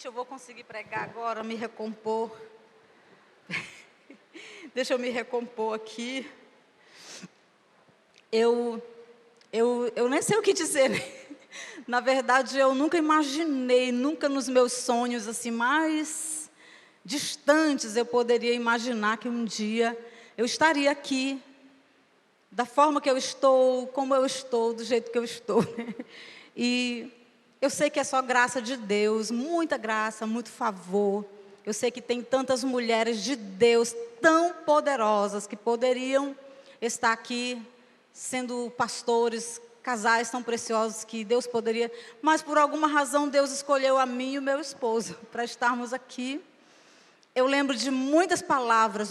Eu vou conseguir pregar agora, me recompor. Deixa eu me recompor aqui. Eu nem sei o que dizer, né? Na verdade, eu nunca imaginei, nunca nos meus sonhos assim mais distantes, eu poderia imaginar que um dia eu estaria aqui, da forma que eu estou, como eu estou, do jeito que eu estou, né? E eu sei que é só graça de Deus, muita graça, muito favor. Eu sei que tem tantas mulheres de Deus tão poderosas que poderiam estar aqui sendo pastores, casais tão preciosos que Deus poderia, mas por alguma razão Deus escolheu a mim e o meu esposo para estarmos aqui. Eu lembro de muitas palavras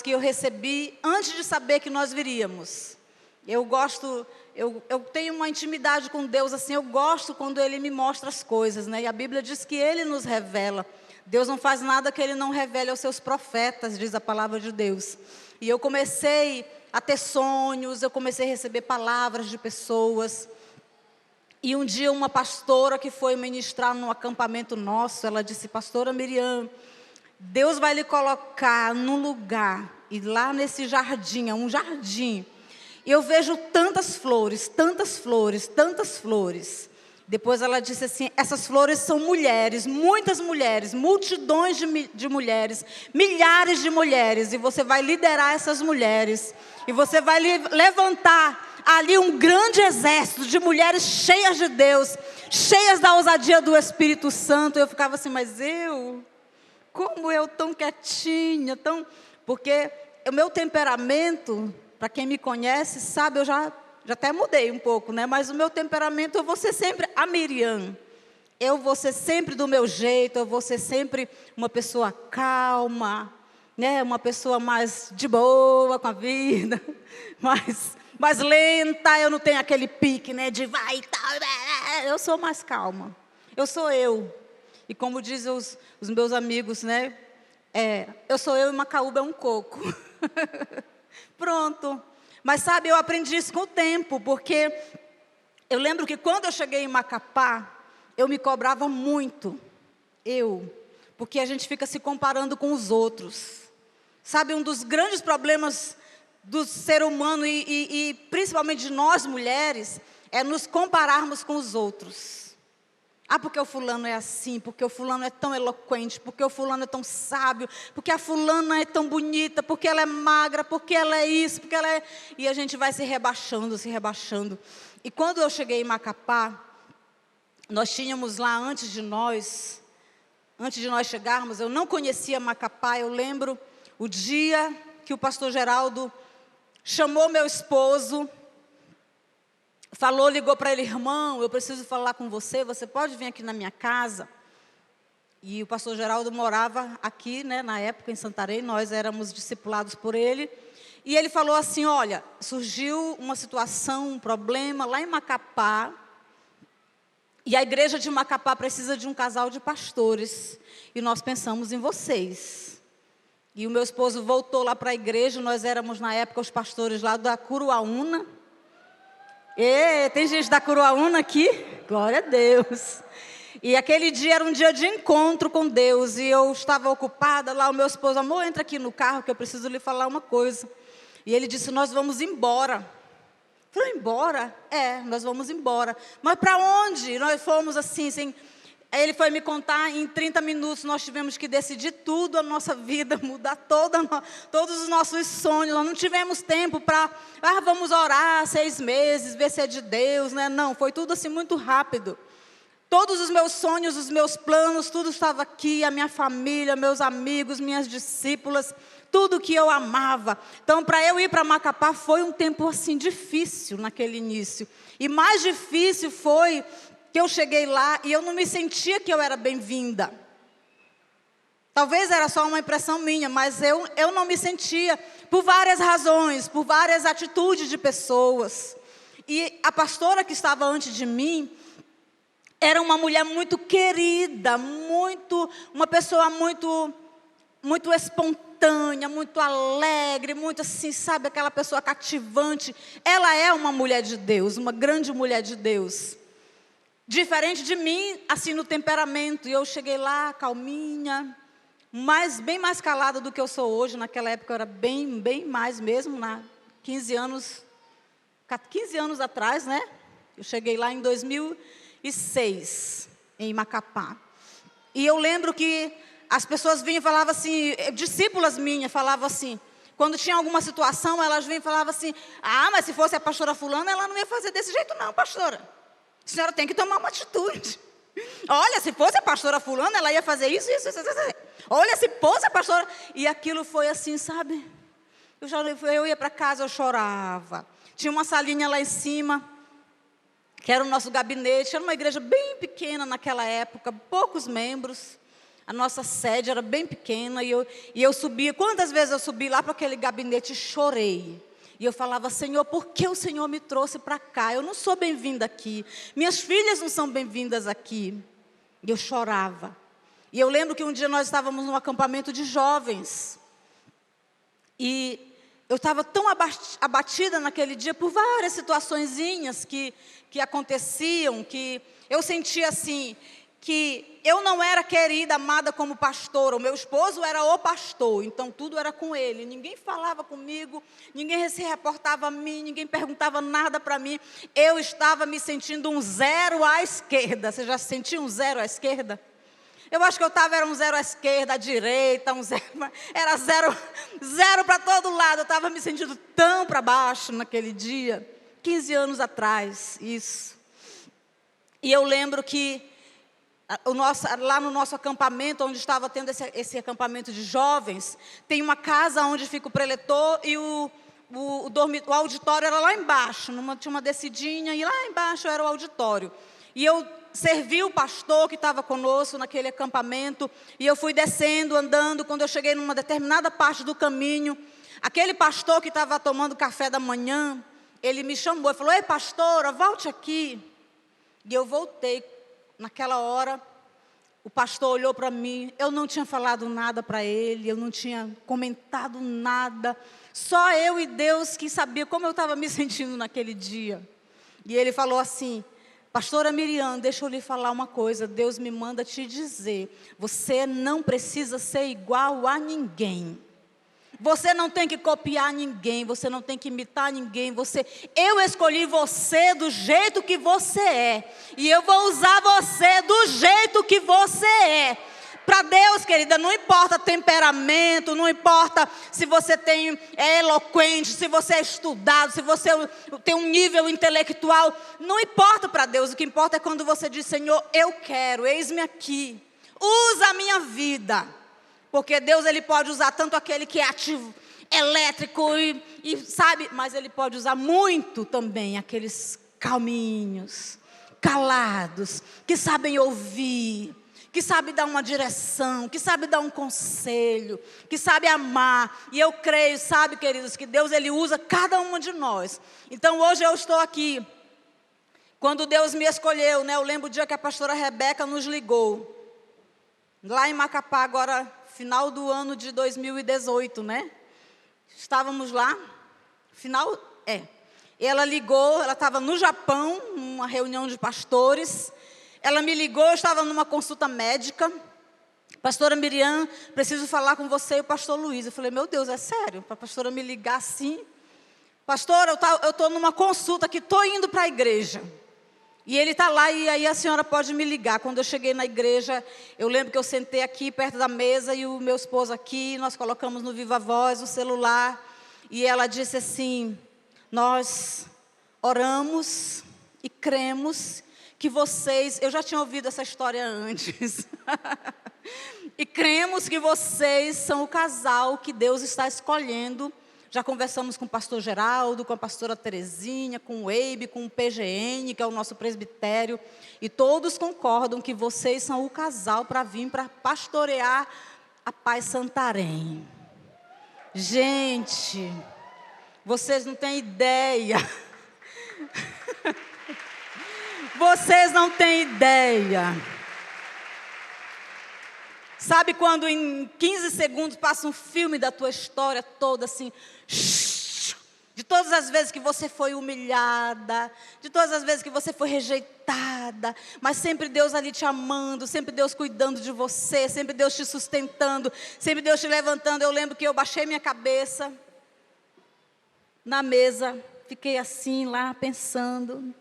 que eu recebi antes de saber que nós viríamos. Eu tenho uma intimidade com Deus, assim, eu gosto quando Ele me mostra as coisas, né? E a Bíblia diz que Ele nos revela. Deus não faz nada que Ele não revele aos seus profetas, diz a palavra de Deus. E eu comecei a ter sonhos, eu comecei a receber palavras de pessoas. E um dia uma pastora que foi ministrar num acampamento nosso, ela disse: pastora Miriam, Deus vai lhe colocar num lugar, e lá nesse jardim, é um jardim, e eu vejo tantas flores, tantas flores, tantas flores. Depois ela disse assim: essas flores são mulheres, muitas mulheres, multidões de mulheres, milhares de mulheres, e você vai liderar essas mulheres, e você vai levantar ali um grande exército de mulheres cheias de Deus, cheias da ousadia do Espírito Santo. Eu ficava assim, mas como eu tão quietinha, porque o meu temperamento, para quem me conhece, sabe, eu já até mudei um pouco, né? Mas o meu temperamento, eu vou ser sempre a Miriam. Eu vou ser sempre do meu jeito, eu vou ser sempre uma pessoa calma, né? Uma pessoa mais de boa com a vida, mais lenta, eu não tenho aquele pique, né? De vai e tal. Eu sou mais calma. Eu sou eu. E como dizem os meus amigos, né? Eu sou eu e Macaúba é um coco. Pronto. Mas sabe, eu aprendi isso com o tempo, porque eu lembro que quando eu cheguei em Macapá, eu me cobrava muito. Porque a gente fica se comparando com os outros. Sabe, um dos grandes problemas do ser humano e principalmente de nós mulheres, é nos compararmos com os outros. Porque o fulano é assim, porque o fulano é tão eloquente, porque o fulano é tão sábio, porque a fulana é tão bonita, porque ela é magra, porque ela é isso, porque ela é... E a gente vai se rebaixando, se rebaixando. E quando eu cheguei em Macapá, nós tínhamos lá antes de nós chegarmos, eu não conhecia Macapá. Eu lembro o dia que o pastor Geraldo chamou meu esposo, ligou para ele: irmão, eu preciso falar com você, você pode vir aqui na minha casa? E o pastor Geraldo morava aqui, né, na época em Santarém, nós éramos discipulados por ele. E ele falou assim: olha, surgiu uma situação, um problema lá em Macapá, e a igreja de Macapá precisa de um casal de pastores, e nós pensamos em vocês. E o meu esposo voltou lá para a igreja, nós éramos na época os pastores lá da Curuaúna. Tem gente da Curuaúna aqui? Glória a Deus. E aquele dia era um dia de encontro com Deus, e eu estava ocupada lá, o meu esposo: amor, entra aqui no carro que eu preciso lhe falar uma coisa. E ele disse: nós vamos embora. Eu falei: embora? Nós vamos embora. Mas para onde? Nós fomos assim. Aí ele foi me contar, em 30 minutos nós tivemos que decidir tudo a nossa vida, mudar todos os nossos sonhos. Nós não tivemos tempo para, vamos orar 6 meses, ver se é de Deus, né? Não, foi tudo assim muito rápido. Todos os meus sonhos, os meus planos, tudo estava aqui, a minha família, meus amigos, minhas discípulas, tudo que eu amava. Então, para eu ir para Macapá foi um tempo assim difícil naquele início. E mais difícil foi que eu cheguei lá e eu não me sentia que eu era bem-vinda. Talvez era só uma impressão minha, mas eu não me sentia, por várias razões, por várias atitudes de pessoas. E a pastora que estava antes de mim era uma mulher muito querida, uma pessoa muito espontânea, muito alegre, muito assim, sabe, aquela pessoa cativante. Ela é uma mulher de Deus, uma grande mulher de Deus. diferente de mim, assim, no temperamento. E eu cheguei lá, calminha, bem mais calada do que eu sou hoje. Naquela época eu era bem mais mesmo, 15 anos atrás, né? Eu cheguei lá em 2006, em Macapá. E eu lembro que as pessoas vinham e falavam assim, discípulas minhas falavam assim, quando tinha alguma situação, elas vinham e falavam assim, mas se fosse a pastora fulana, ela não ia fazer desse jeito não, pastora. A senhora tem que tomar uma atitude. Olha, se fosse a pastora fulana, ela ia fazer isso. Olha, se fosse a pastora... E aquilo foi assim, sabe? Eu ia para casa, eu chorava. Tinha uma salinha lá em cima, que era o nosso gabinete. Era uma igreja bem pequena naquela época, poucos membros. A nossa sede era bem pequena. E eu subia, quantas vezes eu subi lá para aquele gabinete e chorei. E eu falava, Senhor, por que o Senhor me trouxe para cá? Eu não sou bem-vinda aqui. Minhas filhas não são bem-vindas aqui. E eu chorava. E eu lembro que um dia nós estávamos num acampamento de jovens. E eu estava tão abatida naquele dia por várias situaçõezinhas que aconteciam, que eu sentia assim, que eu não era querida, amada como pastora. O meu esposo era o pastor, então tudo era com ele. Ninguém falava comigo, ninguém se reportava a mim, ninguém perguntava nada para mim. Eu estava me sentindo um zero à esquerda. Você já se sentiu um zero à esquerda? Eu acho que era um zero à esquerda, à direita, era zero para todo lado. Eu estava me sentindo tão para baixo naquele dia, 15 anos atrás, isso. E eu lembro que lá no nosso acampamento, onde estava tendo esse acampamento de jovens, tem uma casa onde fica o preletor e o auditório era lá embaixo, tinha uma descidinha e lá embaixo era o auditório. E eu servi o pastor que estava conosco naquele acampamento, e eu fui descendo, andando. Quando eu cheguei numa determinada parte do caminho, aquele pastor que estava tomando café da manhã, ele me chamou e falou, ei pastora, volte aqui. E eu voltei. Naquela hora, o pastor olhou para mim, eu não tinha falado nada para ele, eu não tinha comentado nada, só eu e Deus que sabia como eu estava me sentindo naquele dia. E ele falou assim, pastora Miriam, deixa eu lhe falar uma coisa, Deus me manda te dizer, você não precisa ser igual a ninguém. Você não tem que copiar ninguém, você não tem que imitar ninguém. Eu escolhi você do jeito que você é. E eu vou usar você do jeito que você é. Para Deus, querida, não importa temperamento, não importa se você é eloquente, se você é estudado, se você tem um nível intelectual. Não importa para Deus, o que importa é quando você diz, Senhor, eu quero, eis-me aqui. Usa a minha vida. Porque Deus, Ele pode usar tanto aquele que é ativo, elétrico e sabe, mas Ele pode usar muito também aqueles calminhos, calados, que sabem ouvir, que sabem dar uma direção, que sabem dar um conselho, que sabem amar. E eu creio, sabe, queridos, que Deus, Ele usa cada uma de nós. Então hoje eu estou aqui, quando Deus me escolheu, né? Eu lembro o dia que a pastora Rebeca nos ligou, lá em Macapá, agora final do ano de 2018, né? Estávamos lá, Ela ligou, ela estava no Japão, numa reunião de pastores. Ela me ligou, eu estava numa consulta médica. Pastora Miriam, preciso falar com você e o pastor Luiz. Eu falei, meu Deus, é sério? Para a pastora me ligar assim? Pastora, eu estou numa consulta aqui, estou indo para a igreja. E ele está lá e aí a senhora pode me ligar. Quando eu cheguei na igreja, eu lembro que eu sentei aqui perto da mesa e o meu esposo aqui, nós colocamos no Viva Voz o celular. E ela disse assim, nós oramos e cremos que vocês... Eu já tinha ouvido essa história antes. E cremos que vocês são o casal que Deus está escolhendo. Já conversamos com o pastor Geraldo, com a pastora Terezinha, com o Eibe, com o PGN, que é o nosso presbitério. E todos concordam que vocês são o casal para vir para pastorear a Paz Santarém. Gente, vocês não têm ideia. Vocês não têm ideia. Sabe quando em 15 segundos passa um filme da tua história toda assim, de todas as vezes que você foi humilhada, de todas as vezes que você foi rejeitada, mas sempre Deus ali te amando, sempre Deus cuidando de você, sempre Deus te sustentando, sempre Deus te levantando. Eu lembro que eu baixei minha cabeça na mesa, fiquei assim lá pensando.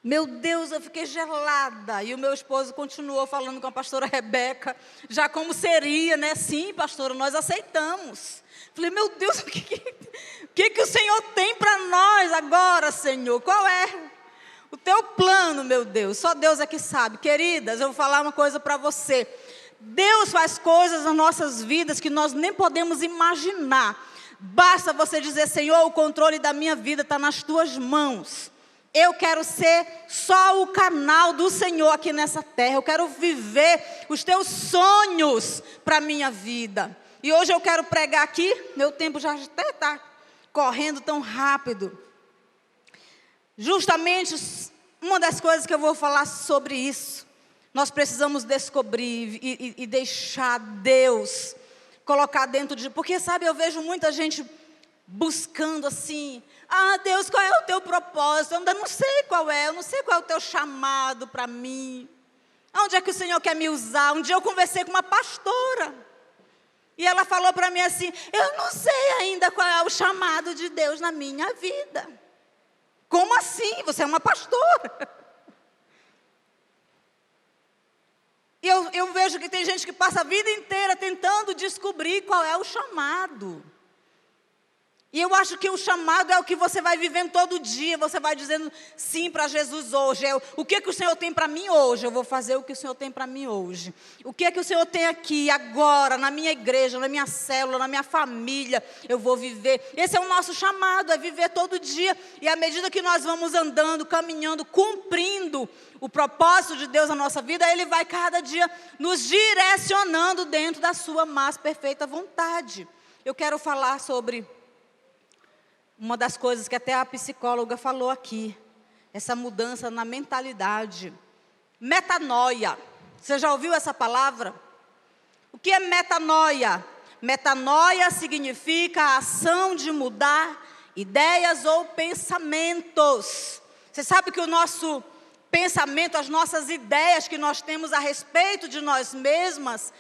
Meu Deus, eu fiquei gelada. E o meu esposo continuou falando com a pastora Rebeca, já como seria, né? Sim, pastora, nós aceitamos. Falei, meu Deus, o que o Senhor tem para nós agora, Senhor? Qual é o teu plano, meu Deus? Só Deus é que sabe. Queridas, eu vou falar uma coisa para você. Deus faz coisas nas nossas vidas que nós nem podemos imaginar. Basta você dizer, Senhor, o controle da minha vida está nas tuas mãos. Eu quero ser só o canal do Senhor aqui nessa terra. Eu quero viver os teus sonhos para a minha vida. E hoje eu quero pregar aqui. Meu tempo já até está correndo tão rápido. Justamente uma das coisas que eu vou falar sobre isso. Nós precisamos descobrir e deixar Deus colocar dentro de... Porque, sabe, eu vejo muita gente buscando assim... Ah, Deus, qual é o teu propósito? Eu ainda não sei qual é, eu não sei qual é o teu chamado para mim. Onde é que o Senhor quer me usar? Um dia eu conversei com uma pastora. E ela falou para mim assim, eu não sei ainda qual é o chamado de Deus na minha vida. Como assim? Você é uma pastora. E eu vejo que tem gente que passa a vida inteira tentando descobrir qual é o chamado. E eu acho que o chamado é o que você vai vivendo todo dia. Você vai dizendo sim para Jesus hoje. O que o Senhor tem para mim hoje? Eu vou fazer o que o Senhor tem para mim hoje. O que o Senhor tem aqui, agora, na minha igreja, na minha célula, na minha família, eu vou viver. Esse é o nosso chamado, é viver todo dia. E à medida que nós vamos andando, caminhando, cumprindo o propósito de Deus na nossa vida, Ele vai cada dia nos direcionando dentro da sua mais perfeita vontade. Eu quero falar sobre... Uma das coisas que até a psicóloga falou aqui, essa mudança na mentalidade. Metanoia. Você já ouviu essa palavra? O que é metanoia? Metanoia significa a ação de mudar ideias ou pensamentos. Você sabe que o nosso pensamento, as nossas ideias que nós temos a respeito de nós mesmas,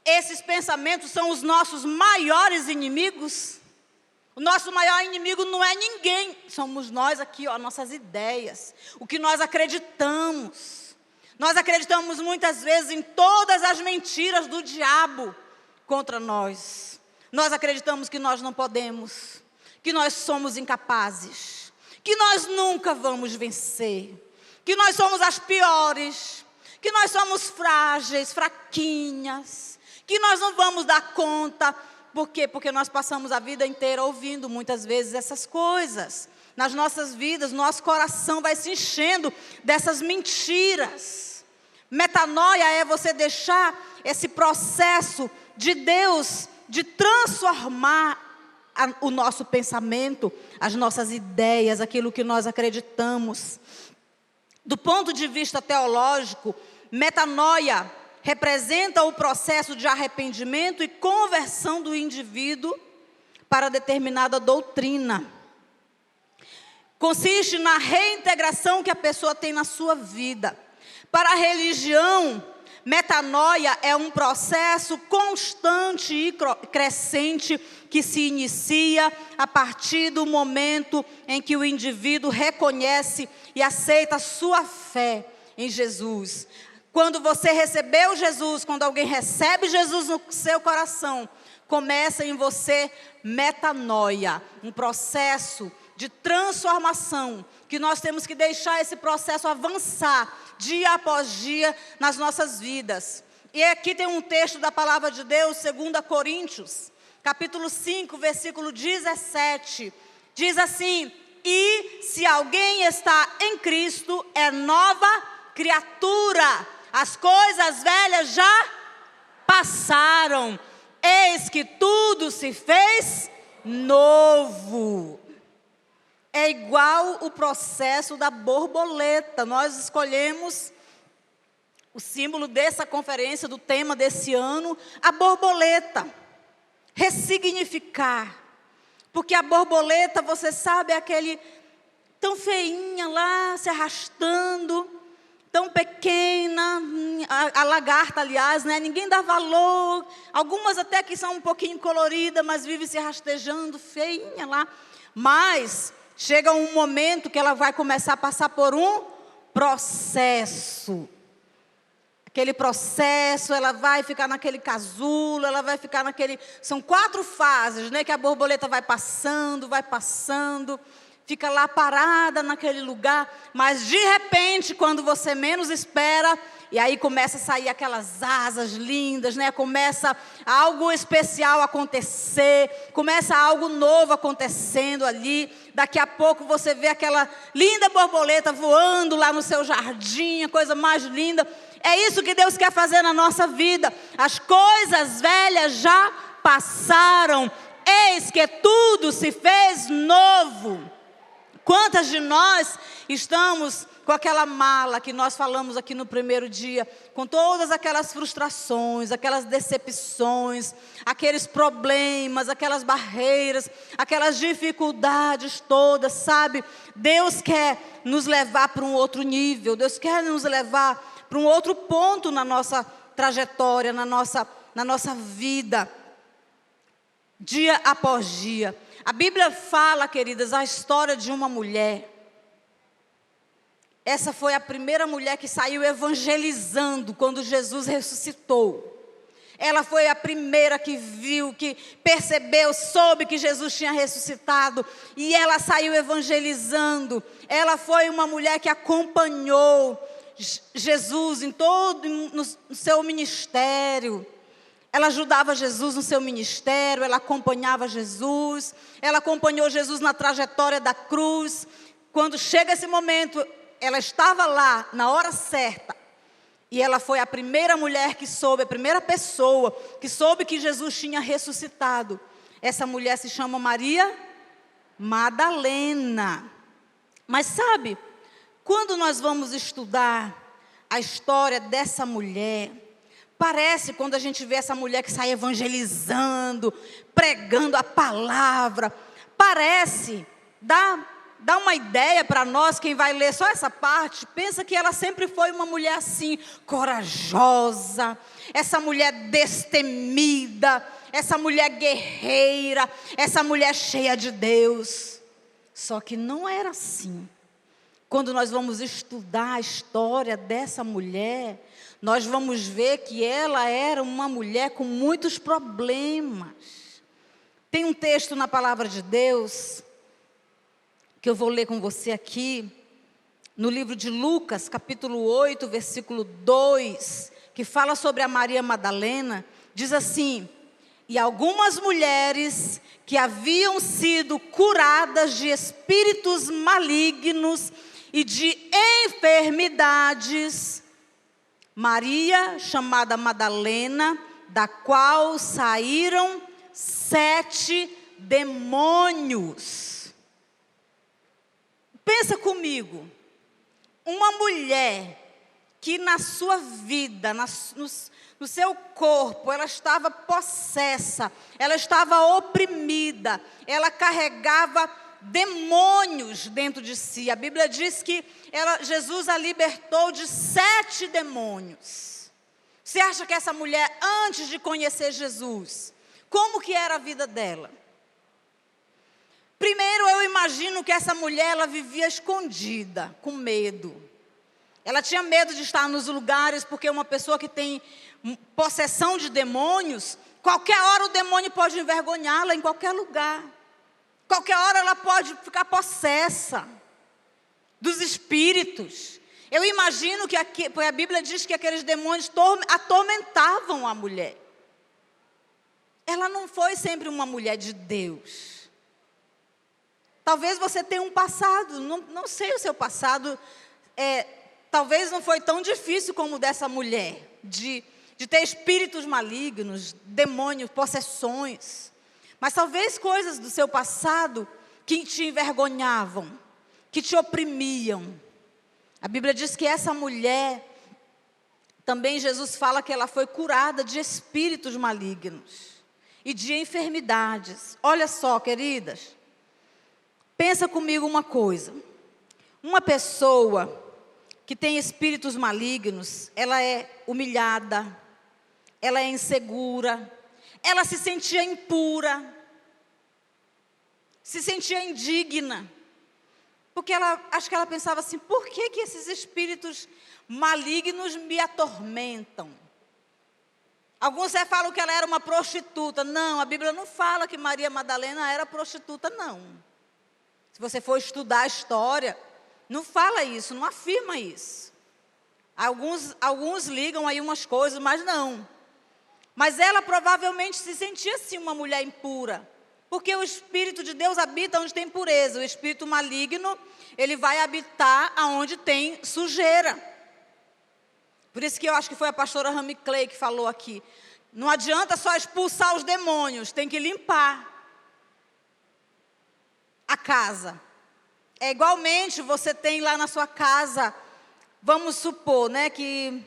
esses pensamentos são os nossos maiores inimigos? O nosso maior inimigo não é ninguém, somos nós aqui, ó, nossas ideias, o que nós acreditamos. Nós acreditamos muitas vezes em todas as mentiras do diabo contra nós. Nós acreditamos que nós não podemos, que nós somos incapazes, que nós nunca vamos vencer, que nós somos as piores, que nós somos frágeis, fraquinhas, que nós não vamos dar conta. Por quê? Porque nós passamos a vida inteira ouvindo muitas vezes essas coisas. Nas nossas vidas, nosso coração vai se enchendo dessas mentiras. Metanoia é você deixar esse processo de Deus, de transformar o nosso pensamento, as nossas ideias, aquilo que nós acreditamos. Do ponto de vista teológico, metanoia representa o processo de arrependimento e conversão do indivíduo para determinada doutrina. Consiste na reintegração que a pessoa tem na sua vida. Para a religião, metanoia é um processo constante e crescente que se inicia a partir do momento em que o indivíduo reconhece e aceita a sua fé em Jesus. Quando você recebeu Jesus, quando alguém recebe Jesus no seu coração, começa em você metanoia, um processo de transformação, que nós temos que deixar esse processo avançar, dia após dia, nas nossas vidas. E aqui tem um texto da palavra de Deus, 2 Coríntios, capítulo 5, versículo 17, diz assim, e se alguém está em Cristo, é nova criatura. As coisas velhas já passaram, eis que tudo se fez novo. É igual o processo da borboleta. Nós escolhemos o símbolo dessa conferência, do tema desse ano, a borboleta. Ressignificar. Porque a borboleta, você sabe, é aquele tão feinha lá, se arrastando, tão pequena, a lagarta, aliás, né? Ninguém dá valor. Algumas até que são um pouquinho coloridas, mas vivem se rastejando, feinha lá. Mas chega um momento que ela vai começar a passar por um processo. Aquele processo, ela vai ficar naquele casulo, ela vai ficar naquele... São 4 fases, né? Que a borboleta vai passando, fica lá parada naquele lugar, mas de repente, quando você menos espera, e aí começa a sair aquelas asas lindas, né? Começa algo especial acontecer, começa algo novo acontecendo ali. Daqui a pouco você vê aquela linda borboleta voando lá no seu jardim, a coisa mais linda. É isso que Deus quer fazer na nossa vida. As coisas velhas já passaram, eis que tudo se fez novo. Quantas de nós estamos com aquela mala que nós falamos aqui no primeiro dia, com todas aquelas frustrações, aquelas decepções, aqueles problemas, aquelas barreiras, aquelas dificuldades todas, sabe? Deus quer nos levar para um outro nível, Deus quer nos levar para um outro ponto na nossa trajetória, na nossa vida, dia após dia. A Bíblia fala, queridas, a história de uma mulher. Essa foi a primeira mulher que saiu evangelizando quando Jesus ressuscitou. Ela foi a primeira que viu, que percebeu, soube que Jesus tinha ressuscitado. E ela saiu evangelizando. Ela foi uma mulher que acompanhou Jesus em todo no seu ministério. Ela ajudava Jesus no seu ministério, ela acompanhava Jesus, ela acompanhou Jesus na trajetória da cruz. Quando chega esse momento, ela estava lá na hora certa. E ela foi a primeira mulher que soube, a primeira pessoa que soube que Jesus tinha ressuscitado. Essa mulher se chama Maria Madalena. Mas sabe, quando nós vamos estudar a história dessa mulher, parece, quando a gente vê essa mulher que sai evangelizando, pregando a palavra, parece, dá uma ideia para nós, quem vai ler só essa parte, pensa que ela sempre foi uma mulher assim, corajosa, essa mulher destemida, essa mulher guerreira, essa mulher cheia de Deus. Só que não era assim. Quando nós vamos estudar a história dessa mulher, nós vamos ver que ela era uma mulher com muitos problemas. Tem um texto na palavra de Deus, que eu vou ler com você aqui, no livro de Lucas, capítulo 8, versículo 2, que fala sobre a Maria Madalena, diz assim: e algumas mulheres que haviam sido curadas de espíritos malignos e de enfermidades, Maria, chamada Madalena, da qual saíram 7 demônios. Pensa comigo, uma mulher que na sua vida, no seu corpo, ela estava possessa, ela estava oprimida, ela carregava demônios dentro de si. A Bíblia diz que Jesus a libertou de 7 demônios. Você acha que essa mulher, antes de conhecer Jesus, como que era a vida dela? Primeiro, eu imagino que essa mulher, ela vivia escondida, com medo. Ela tinha medo de estar nos lugares, porque uma pessoa que tem possessão de demônios, qualquer hora o demônio pode envergonhá-la em qualquer lugar. Qualquer hora ela pode ficar possessa dos espíritos. Eu imagino que a Bíblia diz que aqueles demônios atormentavam a mulher. Ela não foi sempre uma mulher de Deus. Talvez você tenha um passado, não sei o seu passado, talvez não foi tão difícil como o dessa mulher, de ter espíritos malignos, demônios, possessões. Mas talvez coisas do seu passado que te envergonhavam, que te oprimiam. A Bíblia diz que essa mulher, também Jesus fala que ela foi curada de espíritos malignos. e de enfermidades. Olha só, queridas, pensa comigo uma coisa. Uma pessoa que tem espíritos malignos, ela é humilhada, ela é insegura, ela se sentia impura, se sentia indigna, porque acho que ela pensava assim, por que esses espíritos malignos me atormentam? Alguns até falam que ela era uma prostituta. Não, a Bíblia não fala que Maria Madalena era prostituta, não. Se você for estudar a história, não fala isso, não afirma isso. Alguns ligam aí umas coisas, mas não. Mas ela provavelmente se sentia assim uma mulher impura, porque o Espírito de Deus habita onde tem pureza. O espírito maligno, ele vai habitar aonde tem sujeira. Por isso que eu acho que foi a pastora Rami Clay que falou aqui. Não adianta só expulsar os demônios, tem que limpar a casa. É igualmente, você tem lá na sua casa, vamos supor, né, que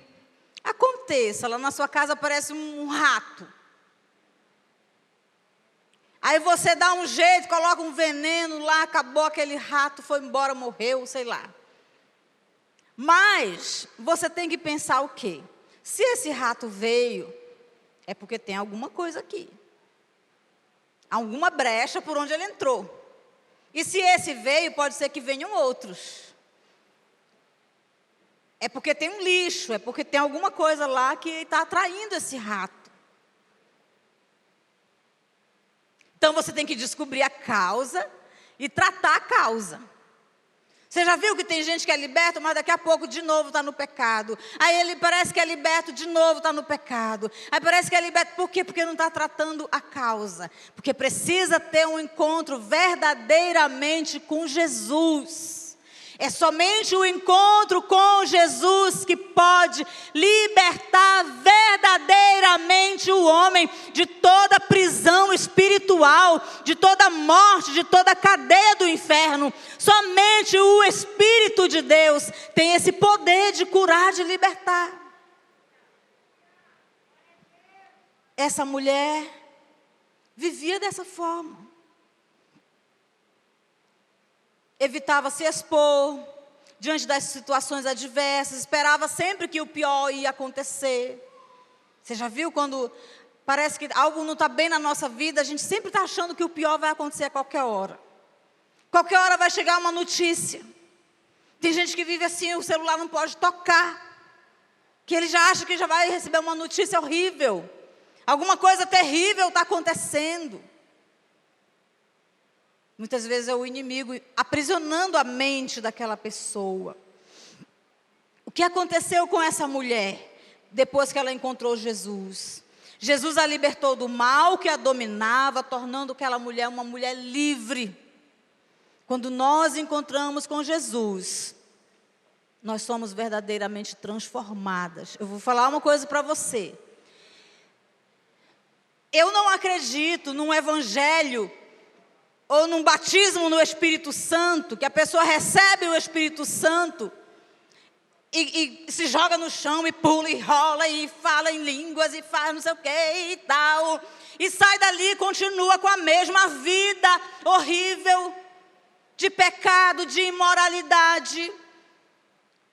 aconteça, lá na sua casa aparece um rato. Aí você dá um jeito, coloca um veneno lá, acabou aquele rato, foi embora, morreu, sei lá. Mas você tem que pensar o quê? Se esse rato veio, é porque tem alguma coisa aqui. Alguma brecha por onde ele entrou. E se esse veio, pode ser que venham outros. É porque tem um lixo, é porque tem alguma coisa lá que está atraindo esse rato. Então você tem que descobrir a causa e tratar a causa. Você já viu que tem gente que é liberta, mas daqui a pouco de novo está no pecado. Aí ele parece que é liberto, de novo está no pecado. Aí parece que é liberto, por quê? Porque não está tratando a causa. Porque precisa ter um encontro verdadeiramente com Jesus. É somente o encontro com Jesus que pode libertar verdadeiramente o homem de toda prisão espiritual, de toda morte, de toda cadeia do inferno. Somente o Espírito de Deus tem esse poder de curar, de libertar. Essa mulher vivia dessa forma. Evitava se expor diante das situações adversas, esperava sempre que o pior ia acontecer. Você já viu quando parece que algo não está bem na nossa vida, a gente sempre está achando que o pior vai acontecer a qualquer hora. Qualquer hora vai chegar uma notícia. Tem gente que vive assim, o celular não pode tocar, que ele já acha que já vai receber uma notícia horrível. Alguma coisa terrível está acontecendo. Muitas vezes é o inimigo aprisionando a mente daquela pessoa. O que aconteceu com essa mulher depois que ela encontrou Jesus? Jesus a libertou do mal que a dominava, tornando aquela mulher uma mulher livre. Quando nós encontramos com Jesus, nós somos verdadeiramente transformadas. Eu vou falar uma coisa para você. Eu não acredito num evangelho ou num batismo no Espírito Santo, que a pessoa recebe o Espírito Santo e se joga no chão e pula e rola e fala em línguas e faz não sei o que e tal, e sai dali e continua com a mesma vida horrível de pecado, de imoralidade.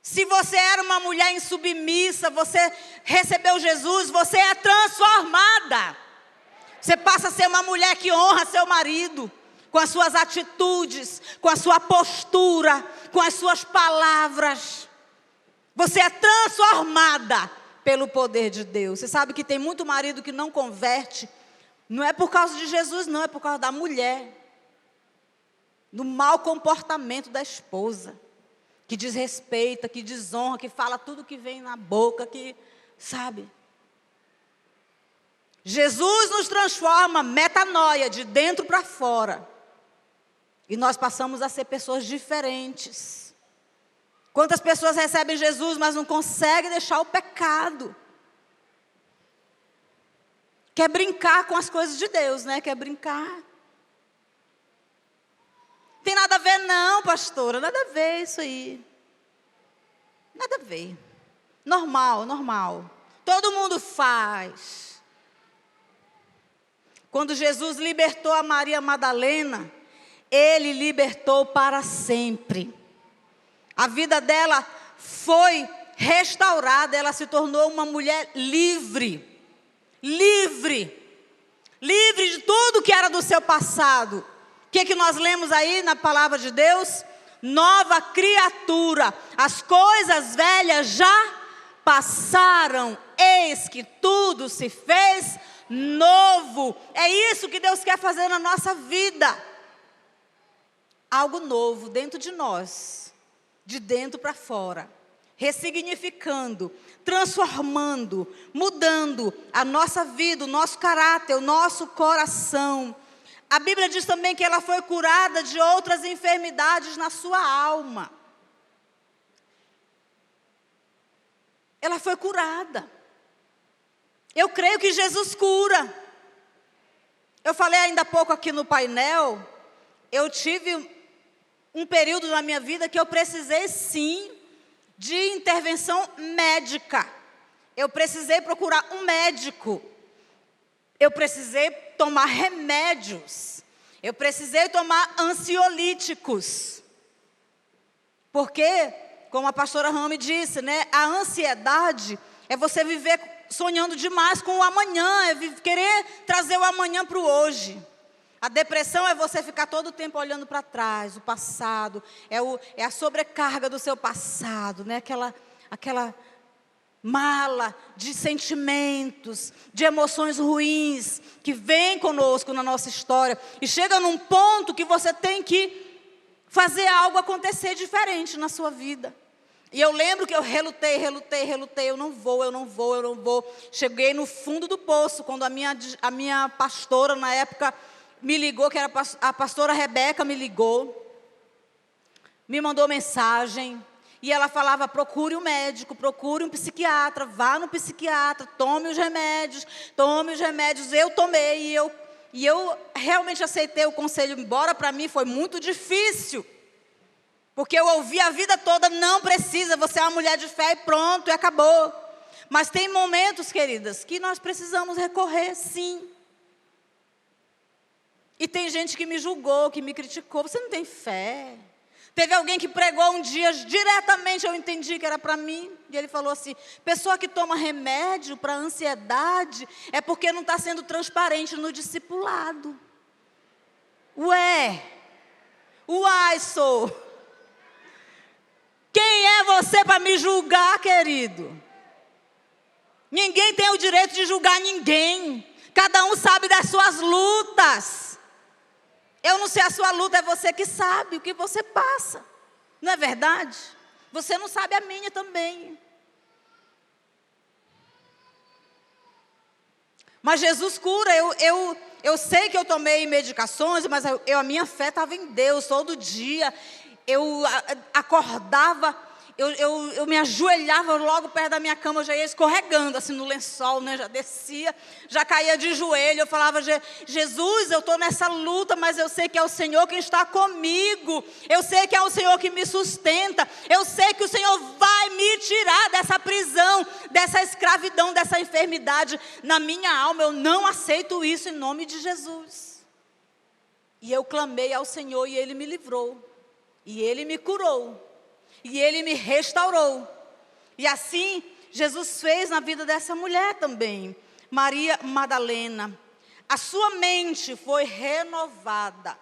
Se você era uma mulher insubmissa, você recebeu Jesus, você é transformada. Você passa a ser uma mulher que honra seu marido, com as suas atitudes, com a sua postura, com as suas palavras. Você é transformada pelo poder de Deus. Você sabe que tem muito marido que não converte, não é por causa de Jesus, não, é por causa da mulher. Do mau comportamento da esposa, que desrespeita, que desonra, que fala tudo que vem na boca, que, sabe? Jesus nos transforma, metanoia, de dentro para fora. E nós passamos a ser pessoas diferentes. Quantas pessoas recebem Jesus, mas não conseguem deixar o pecado? Quer brincar com as coisas de Deus, né? Quer brincar. Tem nada a ver não, pastora, nada a ver isso aí. Nada a ver. Normal, normal. Todo mundo faz. Quando Jesus libertou a Maria Madalena, Ele libertou para sempre. A vida dela foi restaurada, ela se tornou uma mulher livre. Livre de tudo que era do seu passado. O que nós lemos aí na palavra de Deus? Nova criatura, as coisas velhas já passaram, eis que tudo se fez novo. É isso que Deus quer fazer na nossa vida. Algo novo dentro de nós, de dentro para fora, ressignificando, transformando, mudando a nossa vida, o nosso caráter, o nosso coração. A Bíblia diz também que ela foi curada de outras enfermidades na sua alma. Ela foi curada. Eu creio que Jesus cura. Eu falei ainda há pouco aqui no painel, eu tive um período na minha vida que eu precisei sim de intervenção médica. Eu precisei procurar um médico. Eu precisei tomar remédios. Eu precisei tomar ansiolíticos. Porque, como a pastora Rami disse, né, a ansiedade é você viver sonhando demais com o amanhã, é querer trazer o amanhã para o hoje. A depressão é você ficar todo o tempo olhando para trás, o passado, é a sobrecarga do seu passado, né? Aquela mala de sentimentos, de emoções ruins, que vem conosco na nossa história, e chega num ponto que você tem que fazer algo acontecer diferente na sua vida. E eu lembro que eu relutei, eu não vou. Cheguei no fundo do poço, quando a minha pastora, na época, me ligou, que era a pastora Rebeca, me ligou, me mandou mensagem, e ela falava: procure um médico, procure um psiquiatra, vá no psiquiatra, tome os remédios. Eu tomei, e eu realmente aceitei o conselho, embora para mim foi muito difícil, porque eu ouvi a vida toda: não precisa, você é uma mulher de fé e pronto, e acabou. Mas tem momentos, queridas, que nós precisamos recorrer, sim. E tem gente que me julgou, que me criticou: você não tem fé. Teve alguém que pregou um dia, diretamente eu entendi que era para mim, e ele falou assim: pessoa que toma remédio para ansiedade é porque não está sendo transparente no discipulado. Uai, sou. Quem é você para me julgar, querido? Ninguém tem o direito de julgar ninguém. Cada um sabe das suas lutas. Eu não sei a sua luta, é você que sabe o que você passa. Não é verdade? Você não sabe a minha também. Mas Jesus cura. Eu sei que eu tomei medicações, mas a minha fé estava em Deus todo dia. Eu acordava, eu me ajoelhava logo perto da minha cama, eu já ia escorregando assim no lençol, né? Já descia, já caía de joelho. Eu falava: Jesus, eu estou nessa luta, mas eu sei que é o Senhor quem está comigo. Eu sei que é o Senhor que me sustenta. Eu sei que o Senhor vai me tirar dessa prisão, dessa escravidão, dessa enfermidade na minha alma. Eu não aceito isso em nome de Jesus. E eu clamei ao Senhor e Ele me livrou. E Ele me curou. E Ele me restaurou. E assim, Jesus fez na vida dessa mulher também, Maria Madalena. A sua mente foi renovada.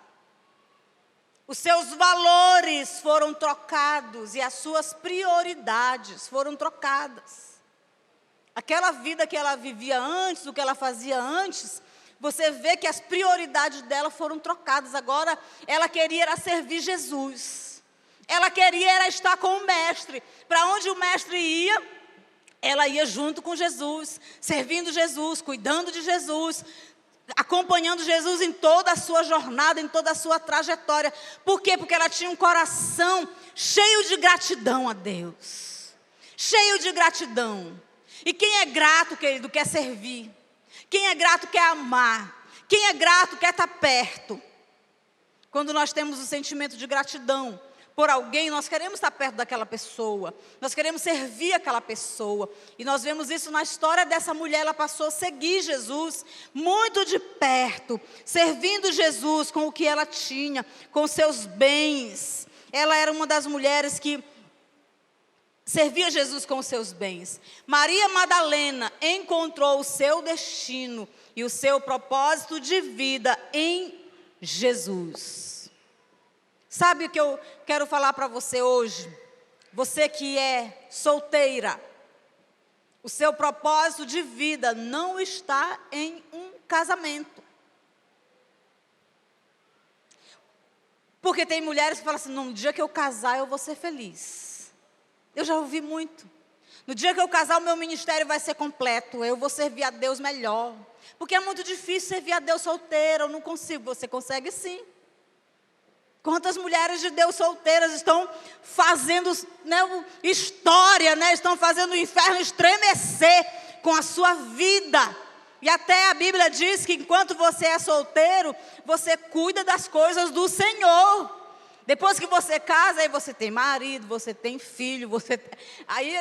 Os seus valores foram trocados e as suas prioridades foram trocadas. Aquela vida que ela vivia antes, o que ela fazia antes, você vê que as prioridades dela foram trocadas. Agora, ela queria era servir Jesus. Ela queria era estar com o mestre. Para onde o mestre ia, ela ia junto com Jesus, servindo Jesus, cuidando de Jesus, acompanhando Jesus em toda a sua jornada, em toda a sua trajetória. Por quê? Porque ela tinha um coração cheio de gratidão a Deus. Cheio de gratidão. E quem é grato, querido, quer servir. Quem é grato quer amar. Quem é grato quer estar perto. Quando nós temos o sentimento de gratidão por alguém, nós queremos estar perto daquela pessoa, nós queremos servir aquela pessoa. E nós vemos isso na história dessa mulher. Ela passou a seguir Jesus muito de perto, servindo Jesus com o que ela tinha, com seus bens. Ela era uma das mulheres que servia Jesus com os seus bens. Maria Madalena encontrou o seu destino e o seu propósito de vida em Jesus. Sabe o que eu quero falar para você hoje? Você que é solteira, o seu propósito de vida não está em um casamento. Porque tem mulheres que falam assim: no dia que eu casar eu vou ser feliz. Eu já ouvi muito. No dia que eu casar o meu ministério vai ser completo, eu vou servir a Deus melhor. Porque é muito difícil servir a Deus solteira, eu não consigo. Você consegue sim. Quantas mulheres de Deus solteiras estão fazendo, né, história, né, estão fazendo o inferno estremecer com a sua vida. E até a Bíblia diz que enquanto você é solteiro, você cuida das coisas do Senhor. Depois que você casa, aí você tem marido, você tem filho, aí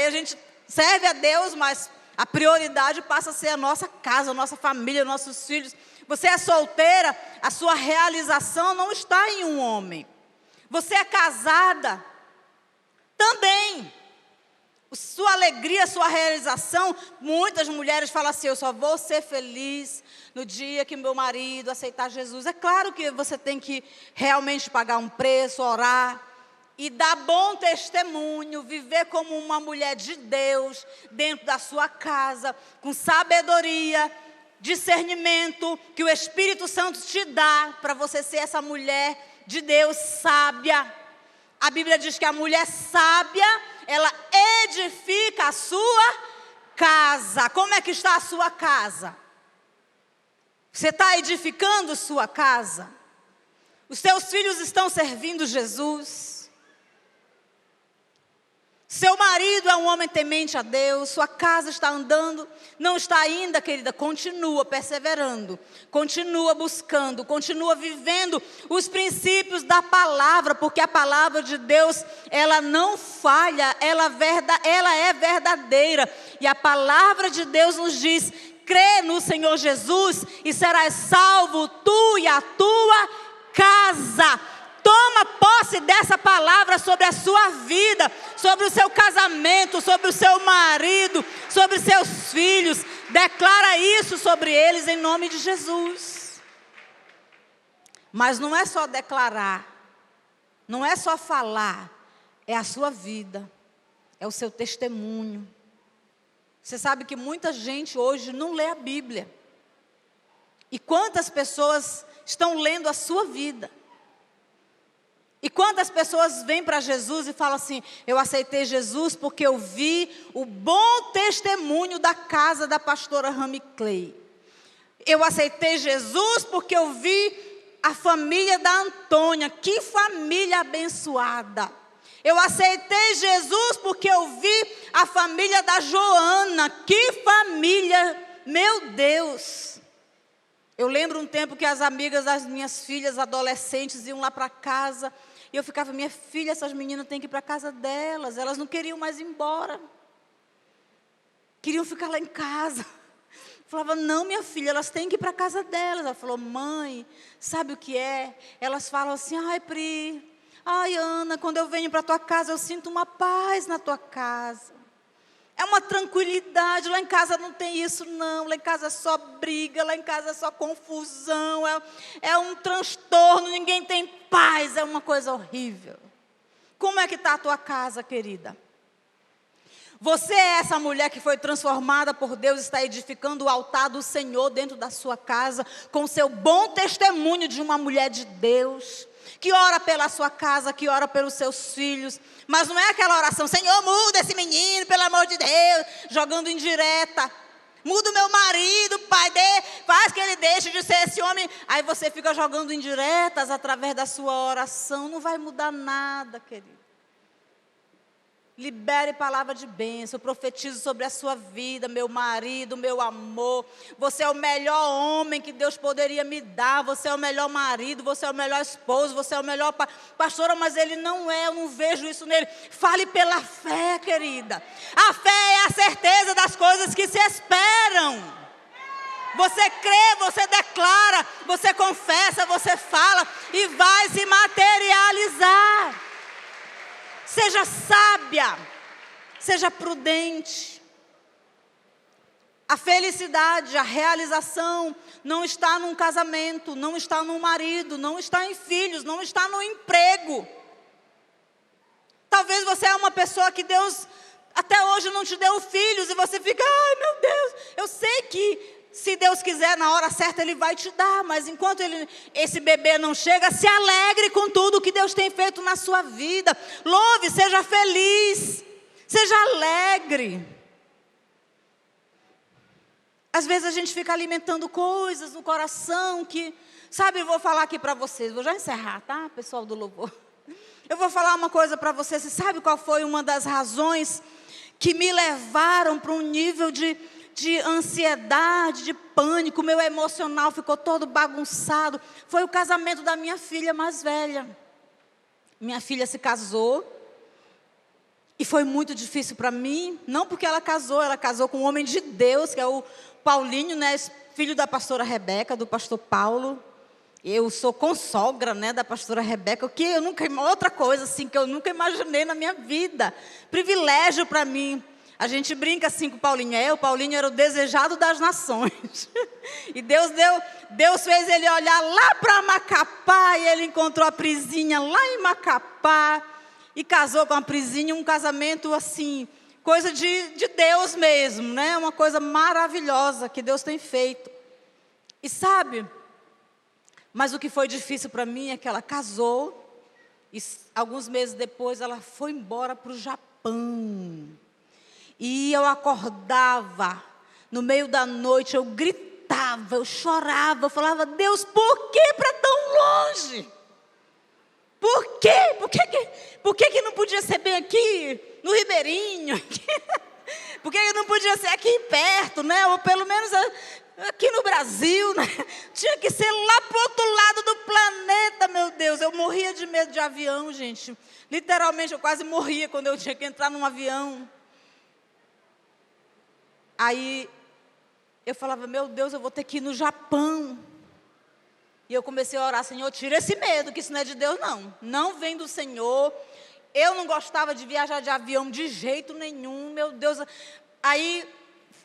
a gente serve a Deus, mas a prioridade passa a ser a nossa casa, a nossa família, nossos filhos. Você é solteira, a sua realização não está em um homem. Você é casada, também. Sua alegria, sua realização, muitas mulheres falam assim: eu só vou ser feliz no dia que meu marido aceitar Jesus. É claro que você tem que realmente pagar um preço, orar e dar bom testemunho, viver como uma mulher de Deus, dentro da sua casa, com sabedoria, discernimento, que o Espírito Santo te dá, para você ser essa mulher de Deus sábia. A Bíblia diz que a mulher sábia, ela edifica a sua casa. Como é que está a sua casa? Você está edificando sua casa? Os seus filhos estão servindo Jesus? Seu marido é um homem temente a Deus? Sua casa está andando? Não está ainda, querida? Continua perseverando, continua buscando, continua vivendo os princípios da palavra, porque a palavra de Deus, ela não falha, ela é verdadeira. E a palavra de Deus nos diz: crê no Senhor Jesus e serás salvo, tu e a tua casa. Toma posse dessa palavra sobre a sua vida, sobre o seu casamento, sobre o seu marido, sobre os seus filhos. Declara isso sobre eles em nome de Jesus. Mas não é só declarar, não é só falar, é a sua vida, é o seu testemunho. Você sabe que muita gente hoje não lê a Bíblia. E quantas pessoas estão lendo a sua vida? E quantas pessoas vêm para Jesus e falam assim: eu aceitei Jesus porque eu vi o bom testemunho da casa da pastora Rami Clay. Eu aceitei Jesus porque eu vi a família da Antônia. Que família abençoada. Eu aceitei Jesus porque eu vi a família da Joana. Que família, meu Deus. Eu lembro um tempo que as amigas das minhas filhas adolescentes iam lá para casa. E eu ficava: minha filha, essas meninas têm que ir para a casa delas. Elas não queriam mais ir embora. Queriam ficar lá em casa. Eu falava: não, minha filha, elas têm que ir para a casa delas. Ela falou: mãe, sabe o que é? Elas falam assim: ai, Pri, ai, Ana, quando eu venho para a tua casa, eu sinto uma paz na tua casa. É uma tranquilidade. Lá em casa não tem isso não. Lá em casa é só briga, lá em casa é só confusão, é um transtorno, ninguém tem paz, é uma coisa horrível. Como é que está a tua casa, querida? Você é essa mulher que foi transformada por Deus, está edificando o altar do Senhor dentro da sua casa, com o seu bom testemunho de uma mulher de Deus, que ora pela sua casa, que ora pelos seus filhos, mas não é aquela oração: Senhor, muda esse menino, pelo amor de Deus, jogando indireta. Muda o meu marido, pai, faz que ele deixe de ser esse homem. Aí você fica jogando indiretas através da sua oração. Não vai mudar nada, querido. Libere palavra de bênção. Eu profetizo sobre a sua vida, meu marido, meu amor. Você é o melhor homem que Deus poderia me dar. Você é o melhor marido, você é o melhor esposo, você é o melhor pastora, mas ele não é, eu não vejo isso nele. Fale pela fé, querida. A fé é a certeza das coisas que se esperam. Você crê, você declara, você confessa, você fala e vai se materializar. Seja sábia, seja prudente. A felicidade, a realização não está num casamento, não está num marido, não está em filhos, não está no emprego. Talvez você é uma pessoa que Deus até hoje não te deu filhos e você fica, ai meu Deus, eu sei que se Deus quiser, na hora certa Ele vai te dar, mas enquanto esse bebê não chega, se alegre com tudo que Deus tem feito na sua vida. Louve, seja feliz, seja alegre. Às vezes a gente fica alimentando coisas no coração que, sabe, eu vou falar aqui para vocês, vou já encerrar, tá, pessoal do louvor? Eu vou falar uma coisa para vocês, você sabe qual foi uma das razões que me levaram para um nível de ansiedade, de pânico, meu emocional ficou todo bagunçado? Foi o casamento da minha filha mais velha. Minha filha se casou e foi muito difícil para mim, não porque ela casou com um homem de Deus, que é o Paulinho, né, filho da pastora Rebeca, do pastor Paulo. Eu sou consogra, né, da pastora Rebeca, que eu nunca, outra coisa assim que eu nunca imaginei na minha vida, privilégio para mim. A gente brinca assim com o Paulinho, o Paulinho era o desejado das nações. E Deus fez ele olhar lá para Macapá, e ele encontrou a Prisinha lá em Macapá, e casou com a Prisinha, um casamento assim, coisa de Deus mesmo, né? Uma coisa maravilhosa que Deus tem feito. E sabe, mas o que foi difícil para mim é que ela casou, e alguns meses depois ela foi embora para o Japão. E eu acordava, no meio da noite, eu gritava, eu chorava, eu falava, Deus, por que para tão longe? Por quê? Por que não podia ser bem aqui, no Ribeirinho? Por que não podia ser aqui perto, né? Ou pelo menos aqui no Brasil, né? Tinha que ser lá para o outro lado do planeta, meu Deus. Eu morria de medo de avião, gente. Literalmente, eu quase morria quando eu tinha que entrar num avião. Aí, eu falava, meu Deus, eu vou ter que ir no Japão. E eu comecei a orar, Senhor, tira esse medo, que isso não é de Deus, não. Não vem do Senhor. Eu não gostava de viajar de avião de jeito nenhum, meu Deus. Aí,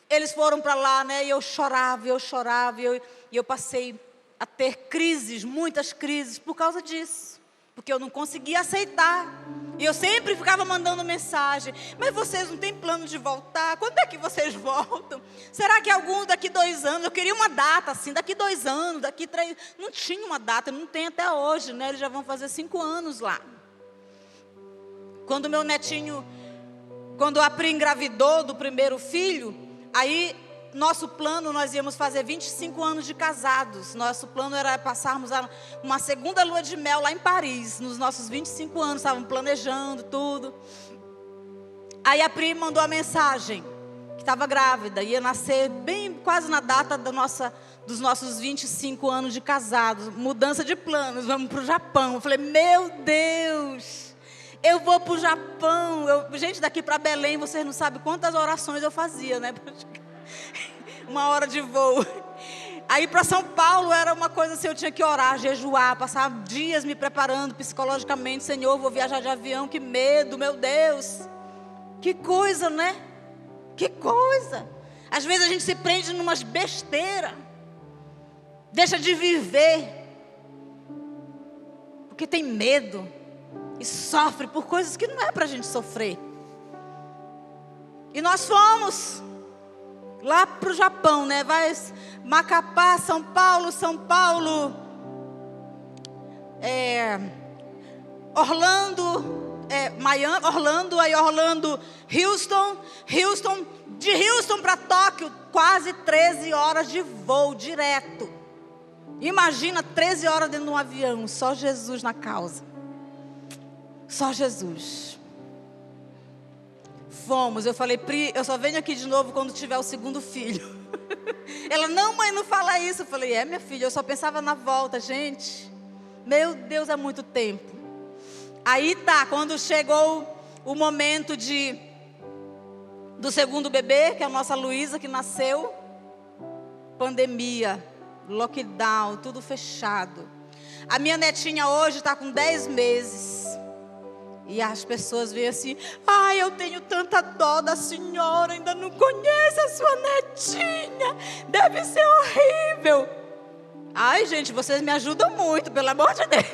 eles foram para lá, né, e eu chorava, e eu passei a ter crises, muitas crises, por causa disso. Porque eu não conseguia aceitar. E eu sempre ficava mandando mensagem. Mas vocês não têm plano de voltar? Quando é que vocês voltam? Será que daqui 2 anos? Eu queria uma data assim, daqui 2 anos, daqui 3... Não tinha uma data, não tem até hoje, né? Eles já vão fazer 5 anos lá. Quando meu netinho, quando a Pri engravidou do primeiro filho, aí... Nosso plano, nós íamos fazer 25 anos de casados. Nosso plano era passarmos uma segunda lua de mel lá em Paris. Nos nossos 25 anos, estávamos planejando tudo. Aí a Pri mandou a mensagem que estava grávida. Ia nascer bem quase na data dos nossos 25 anos de casados. Mudança de planos, vamos para o Japão. Eu falei, meu Deus, eu vou para o Japão. Gente, daqui para Belém, vocês não sabem quantas orações eu fazia, né? 1 hora de voo. Aí para São Paulo era uma coisa assim, eu tinha que orar, jejuar, passar dias me preparando psicologicamente. Senhor, vou viajar de avião, que medo, meu Deus. Que coisa, né? Que coisa. Às vezes a gente se prende numas besteiras. Deixa de viver. Porque tem medo. E sofre por coisas que não é para a gente sofrer. E nós fomos lá para o Japão, né? Vai Macapá, São Paulo, Orlando, Miami, aí Orlando, Houston, de Houston para Tóquio, quase 13 horas de voo direto. Imagina 13 horas dentro de um avião, só Jesus na causa. Só Jesus. Fomos. Eu falei, Pri, eu só venho aqui de novo quando tiver o segundo filho. Ela, não, mãe, não fala isso. Eu falei, minha filha, eu só pensava na volta, gente. Meu Deus, é muito tempo. Aí tá, quando chegou o momento do segundo bebê, que é a nossa Luísa, que nasceu, pandemia, lockdown, tudo fechado. A minha netinha hoje está com 10 meses. E as pessoas veem assim, ai, eu tenho tanta dó da senhora, ainda não conhece a sua netinha, deve ser horrível. Ai, gente, vocês me ajudam muito, pelo amor de Deus.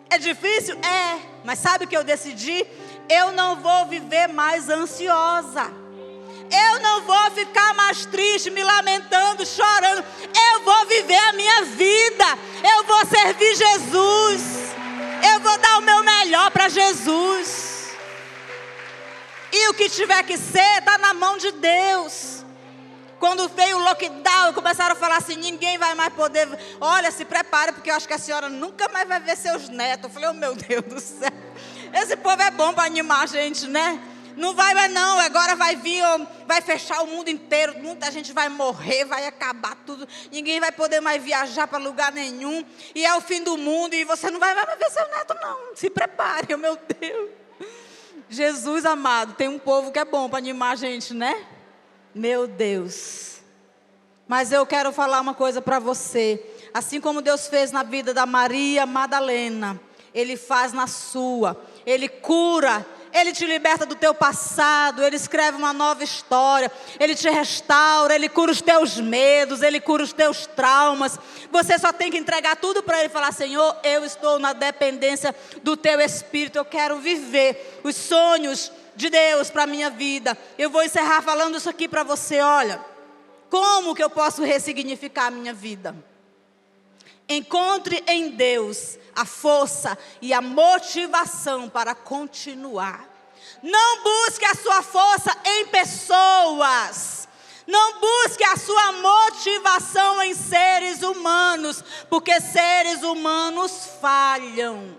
É difícil? É, mas sabe o que eu decidi? Eu não vou viver mais ansiosa. Eu não vou ficar mais triste, me lamentando, chorando. Eu vou viver a minha vida. Eu vou servir Jesus. Eu vou dar o meu melhor para Jesus. E o que tiver que ser, está na mão de Deus. Quando veio o lockdown, começaram a falar assim, ninguém vai mais poder. Olha, se prepare, porque eu acho que a senhora nunca mais vai ver seus netos. Eu falei, oh meu Deus do céu. Esse povo é bom para animar a gente, né? Não vai mais não, agora vai vir, vai fechar o mundo inteiro, muita gente vai morrer, vai acabar tudo, ninguém vai poder mais viajar para lugar nenhum, e é o fim do mundo, e você não vai mais ver seu neto não, se prepare, meu Deus. Jesus amado, tem um povo que é bom para animar a gente, né? Meu Deus. Mas eu quero falar uma coisa para você, assim como Deus fez na vida da Maria Madalena, Ele faz na sua, Ele cura, Ele te liberta do teu passado, Ele escreve uma nova história, Ele te restaura, Ele cura os teus medos, Ele cura os teus traumas. Você só tem que entregar tudo para Ele e falar, Senhor, eu estou na dependência do teu Espírito, eu quero viver os sonhos de Deus para a minha vida. Eu vou encerrar falando isso aqui para você, olha, como que eu posso ressignificar a minha vida? Encontre em Deus a força e a motivação para continuar. Não busque a sua força em pessoas. Não busque a sua motivação em seres humanos, porque seres humanos falham,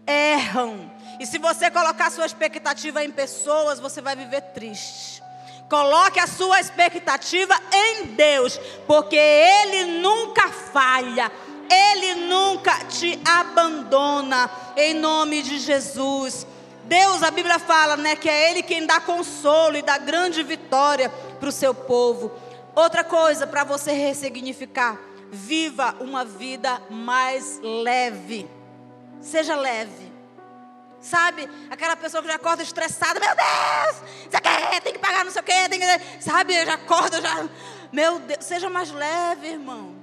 erram. E se você colocar a sua expectativa em pessoas, você vai viver triste. Coloque a sua expectativa em Deus, porque Ele nunca falha, Ele nunca te abandona, em nome de Jesus. Deus, a Bíblia fala, né, que é Ele quem dá consolo e dá grande vitória para o seu povo. Outra coisa para você ressignificar, viva uma vida mais leve, seja leve. Sabe, aquela pessoa que já acorda estressada, meu Deus, isso aqui, tem que pagar não sei o quê, tem que, sabe, já acorda, meu Deus, seja mais leve, irmão.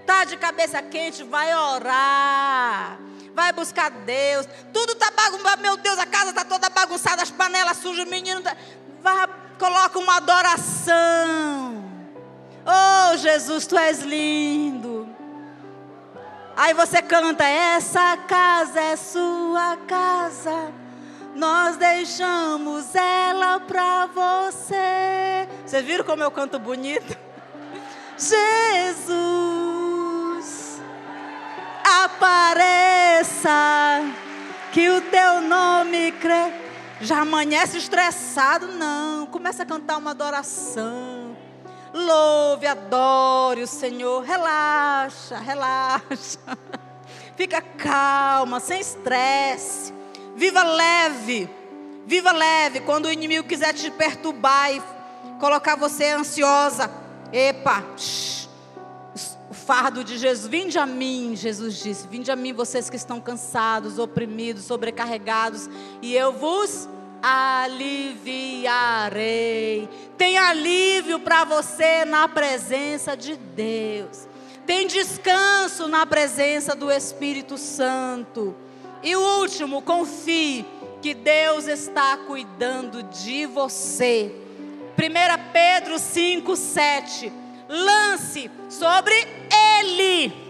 Tá de cabeça quente, vai orar, vai buscar Deus. Tudo tá bagunçado, meu Deus, a casa tá toda bagunçada, as panelas sujas, o menino tá, vai, coloca uma adoração. Oh Jesus, Tu és lindo. Aí você canta, essa casa é sua casa, nós deixamos ela pra você. Vocês viram como eu canto bonito? Jesus, apareça, que o teu nome cresça. Já amanhece estressado? Não, começa a cantar uma adoração. Louve, adore o Senhor, relaxa, relaxa. Fica calma, sem estresse. Viva leve, viva leve. Quando o inimigo quiser te perturbar e colocar você ansiosa, epa, o fardo de Jesus, vinde a mim, Jesus disse, vinde a mim vocês que estão cansados, oprimidos, sobrecarregados, e eu vos aliviarei. Tem alívio para você na presença de Deus. Tem descanso na presença do Espírito Santo. E o último, confie que Deus está cuidando de você. 1 Pedro 5:7. Lance sobre Ele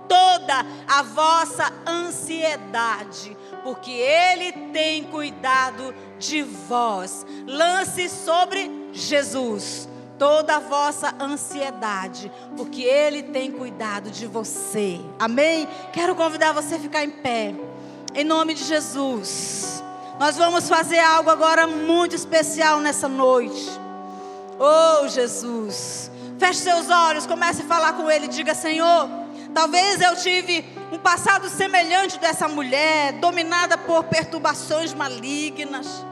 toda a vossa ansiedade, porque Ele tem cuidado de vós. Lance sobre Jesus toda a vossa ansiedade, porque Ele tem cuidado de você. Amém? Quero convidar você a ficar em pé. Em nome de Jesus. Nós vamos fazer algo agora muito especial nessa noite. Oh, Jesus. Feche seus olhos, comece a falar com Ele. Diga: Senhor, talvez eu tive um passado semelhante dessa mulher, dominada por perturbações malignas.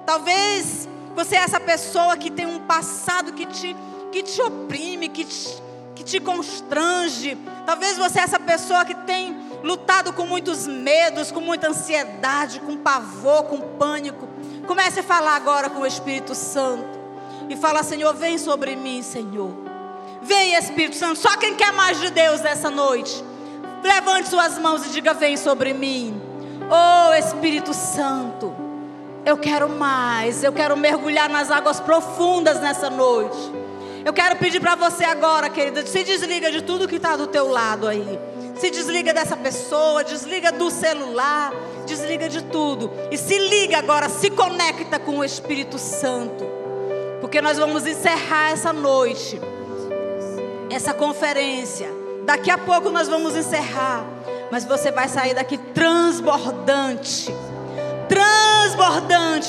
Talvez você é essa pessoa que tem um passado que te oprime, que te constrange. Talvez você é essa pessoa que tem lutado com muitos medos, com muita ansiedade, com pavor, com pânico. Comece a falar agora com o Espírito Santo. E fala: Senhor, vem sobre mim, Senhor. Vem, Espírito Santo. Só quem quer mais de Deus nessa noite, levante suas mãos e diga: vem sobre mim. Oh, Espírito Santo, eu quero mais. Eu quero mergulhar nas águas profundas nessa noite. Eu quero pedir para você agora, querida, se desliga de tudo que está do teu lado aí. Se desliga dessa pessoa, desliga do celular, desliga de tudo. E se liga agora, se conecta com o Espírito Santo. Porque nós vamos encerrar essa noite, essa conferência. Daqui a pouco nós vamos encerrar. Mas você vai sair daqui transbordante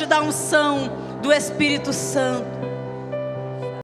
da unção do Espírito Santo.